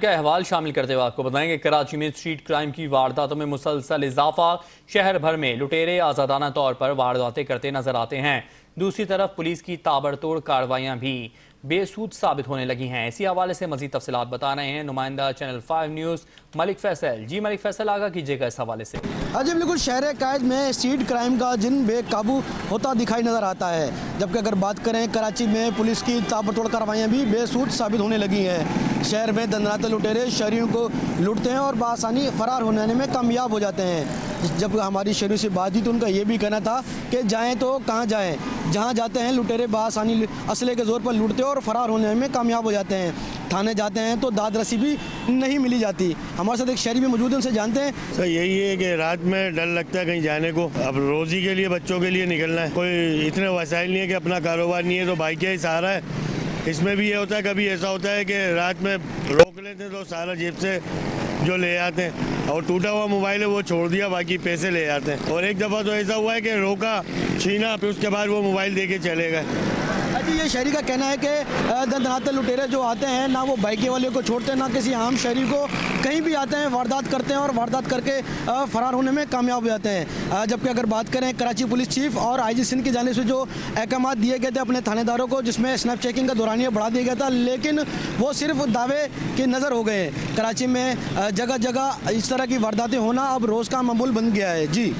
का अहवाल शामिल करते हुए आपको बताएंगे कराची में स्ट्रीट क्राइम की वारदातों में मुसलसल इजाफा। शहर भर में लुटेरे आजादाना तौर पर वारदातें करते नजर आते हैं। दूसरी तरफ पुलिस की ताबड़तोड़ कार्रवाइयां भी बेसूद साबित होने लगी हैं। इसी हवाले से मजीद तफसीलात बता रहे हैं नुमाइंदा चैनल 5 न्यूज़ मलिक फैसल। जी मलिक फैसल, आगा कीजिएगा इस हवाले से। जी बिल्कुल, शहर कैद में स्ट्रीट क्राइम का जिन बेकाबू होता दिखाई नज़र आता है। जबकि अगर बात करें कराची में पुलिस की ताबड़तोड़ कार्रवाइयाँ भी बेसूद साबित होने लगी हैं। शहर में दंदनाते लुटेरे शहरियों को लूटते हैं और बआसानी फरार होने में कामयाब हो जाते हैं। जब हमारी शहरियों से बात हुई तो उनका ये भी कहना था कि जाएँ तो कहाँ जाएँ, जहाँ जाते हैं लुटेरे बआसानी असले के ज़ोर पर लूटते हैं और फरार होने में कामयाब हो जाते हैं। थाने जाते हैं तो दाद रसी भी नहीं मिली जाती। हमारे साथ एक शहरी भी मौजूद है, उनसे जानते हैं। सर यही है कि रात में डर लगता है कहीं जाने को। अब रोजी के लिए बच्चों के लिए निकलना है, कोई इतने वसाइल नहीं है कि अपना कारोबार नहीं है तो बाइक का ही सहारा है। इसमें भी ये होता है, कभी ऐसा होता है कि रात में रोक लेते तो सारा जेब से जो ले आते हैं और टूटा हुआ मोबाइल है वो छोड़ दिया, बाकी पैसे ले आते हैं। और एक दफ़ा तो ऐसा हुआ है कि रोका, छीना, फिर उसके बाद वो मोबाइल दे के चले गए। जी ये शहरी का कहना है कि दंदनाते लुटेरे जो आते हैं ना वो बाइक वाले को छोड़ते हैं ना किसी आम शहरी को, कहीं भी आते हैं वारदात करते हैं और वारदात करके फरार होने में कामयाब हो जाते हैं। जबकि अगर बात करें कराची पुलिस चीफ और आईजी सिंध की जानिब से जो अहकाम दिए गए थे अपने थानेदारों को, जिसमें स्नैप चेकिंग का दौरानिया बढ़ा दिया गया था, लेकिन वो सिर्फ दावे की नज़र हो गए। कराची में जगह जगह इस तरह की वारदातें होना अब रोज़ का मामूल बन गया है। जी